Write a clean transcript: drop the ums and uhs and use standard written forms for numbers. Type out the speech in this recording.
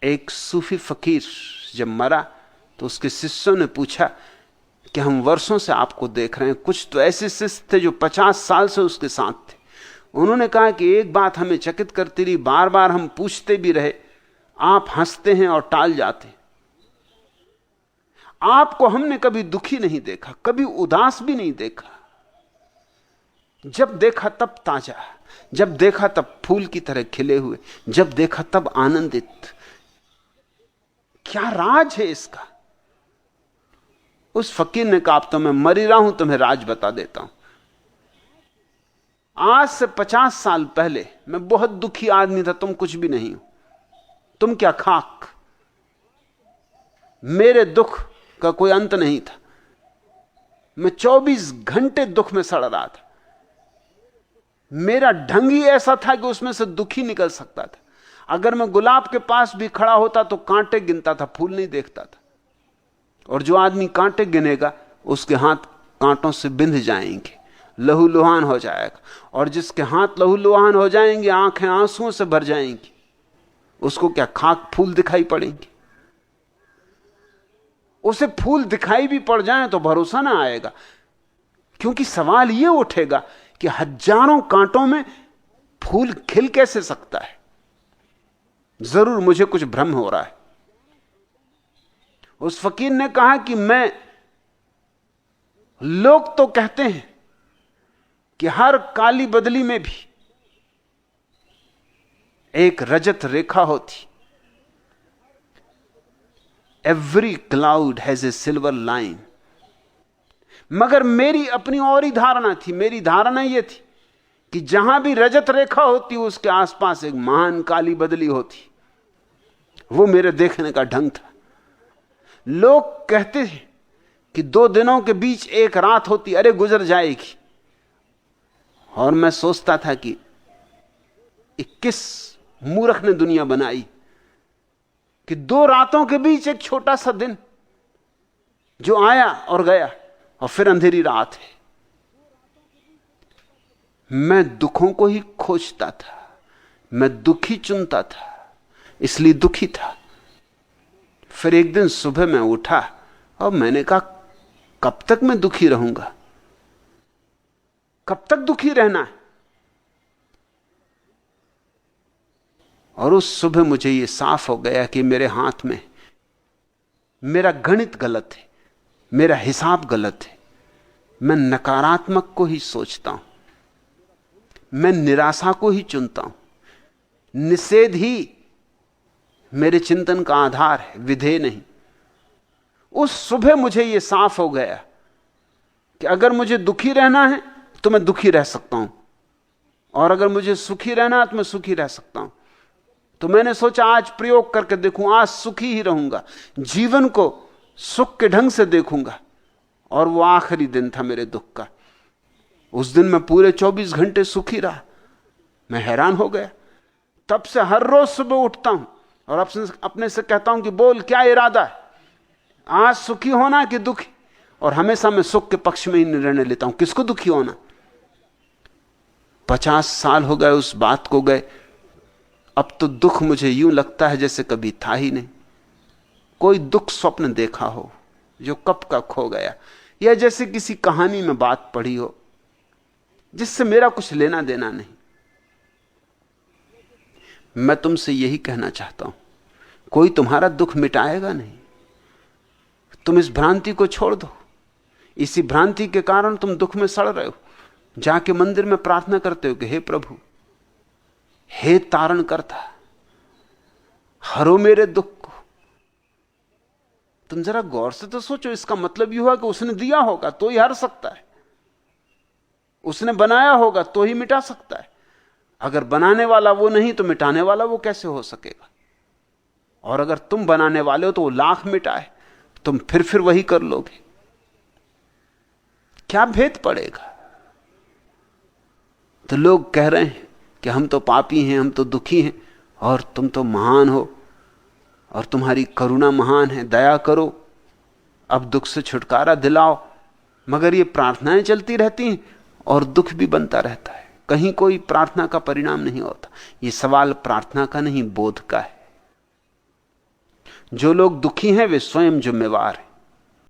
एक सूफी फकीर जब मरा तो उसके शिष्यों ने पूछा कि हम वर्षों से आपको देख रहे हैं, कुछ तो ऐसे शिष्य थे जो 50 साल से उसके साथ थे। उन्होंने कहा कि एक बात हमें चकित करती रही, बार बार हम पूछते भी रहे, आप हंसते हैं और टाल जाते हैं। आपको हमने कभी दुखी नहीं देखा, कभी उदास भी नहीं देखा। जब देखा तब ताजा, जब देखा तब फूल की तरह खिले हुए, जब देखा तब आनंदित। क्या राज है इसका? उस फकीर ने कहा, अब तो मैं मर ही रहा हूं, तुम्हें राज बता देता हूं। आज से 50 साल पहले मैं बहुत दुखी आदमी था, तुम कुछ भी नहीं हो, तुम क्या खाक। मेरे दुख का कोई अंत नहीं था, मैं 24 घंटे दुख में सड़ रहा था। मेरा ढंग ही ऐसा था कि उसमें से दुखी निकल सकता था। अगर मैं गुलाब के पास भी खड़ा होता तो कांटे गिनता था, फूल नहीं देखता था। और जो आदमी कांटे गिनेगा उसके हाथ कांटों से बिंध जाएंगे, लहूलुहान हो जाएगा। और जिसके हाथ लहूलुहान हो जाएंगे, आंखें आंसुओं से भर जाएंगी, उसको क्या खाक फूल दिखाई पड़ेंगे? उसे फूल दिखाई भी पड़ जाए तो भरोसा ना आएगा, क्योंकि सवाल यह उठेगा कि हजारों कांटों में फूल खिल कैसे सकता है? जरूर मुझे कुछ भ्रम हो रहा है। उस फकीर ने कहा कि लोग तो कहते हैं कि हर काली बदली में भी एक रजत रेखा होती। Every cloud has a silver line. मगर मेरी अपनी और ही धारणा थी। मेरी धारणा यह थी कि जहां भी रजत रेखा होती उसके आसपास एक महान काली बदली होती। वो मेरे देखने का ढंग था। लोग कहते हैं कि 2 दिनों के बीच एक रात होती, अरे गुजर जाएगी। और मैं सोचता था कि 21 मूर्ख ने दुनिया बनाई कि 2 रातों के बीच एक छोटा सा दिन जो आया और गया और फिर अंधेरी रात है। मैं दुखों को ही खोजता था, मैं दुखी चुनता था, इसलिए दुखी था। फिर एक दिन सुबह मैं उठा और मैंने कहा, कब तक मैं दुखी रहूंगा? कब तक दुखी रहना है? और उस सुबह मुझे यह साफ हो गया कि मेरे हाथ में मेरा गणित गलत है, मेरा हिसाब गलत है। मैं नकारात्मक को ही सोचता हूं, मैं निराशा को ही चुनता हूं। निषेध ही मेरे चिंतन का आधार है, विधेय नहीं। उस सुबह मुझे यह साफ हो गया कि अगर मुझे दुखी रहना है तो मैं दुखी रह सकता हूं, और अगर मुझे सुखी रहना है तो मैं सुखी रह सकता हूं। तो मैंने सोचा आज प्रयोग करके देखूं, आज सुखी ही रहूंगा, जीवन को सुख के ढंग से देखूंगा। और वो आखिरी दिन था मेरे दुख का। उस दिन मैं पूरे 24 घंटे सुखी रहा। मैं हैरान हो गया। तब से हर रोज सुबह उठता हूं और अपने से कहता हूं कि बोल, क्या इरादा है, आज सुखी होना कि दुखी? और हमेशा मैं सुख के पक्ष में ही निर्णय लेता हूं। किसको दुखी होना? 50 साल हो गए उस बात को गए। अब तो दुख मुझे यूं लगता है जैसे कभी था ही नहीं। कोई दुख स्वप्न देखा हो जो कब का खो गया, या जैसे किसी कहानी में बात पढ़ी हो जिससे मेरा कुछ लेना देना नहीं। मैं तुमसे यही कहना चाहता हूं, कोई तुम्हारा दुख मिटाएगा नहीं। तुम इस भ्रांति को छोड़ दो। इसी भ्रांति के कारण तुम दुख में सड़ रहे हो। जाके मंदिर में प्रार्थना करते हो कि हे प्रभु, हे तारण करता, हरो मेरे दुख को। तुम जरा गौर से तो सोचो, इसका मतलब यह हुआ कि उसने दिया होगा तो ही हर सकता है, उसने बनाया होगा तो ही मिटा सकता है। अगर बनाने वाला वो नहीं तो मिटाने वाला वो कैसे हो सकेगा? और अगर तुम बनाने वाले हो तो वो लाख मिटाए, तुम फिर वही कर लोगे। क्या भेद पड़ेगा? तो लोग कह रहे हैं कि हम तो पापी हैं, हम तो दुखी हैं, और तुम तो महान हो और तुम्हारी करुणा महान है, दया करो, अब दुख से छुटकारा दिलाओ। मगर ये प्रार्थनाएं चलती रहती हैं और दुख भी बनता रहता है। कहीं कोई प्रार्थना का परिणाम नहीं होता। ये सवाल प्रार्थना का नहीं, बोध का है। जो लोग दुखी हैं वे स्वयं जिम्मेवार हैं।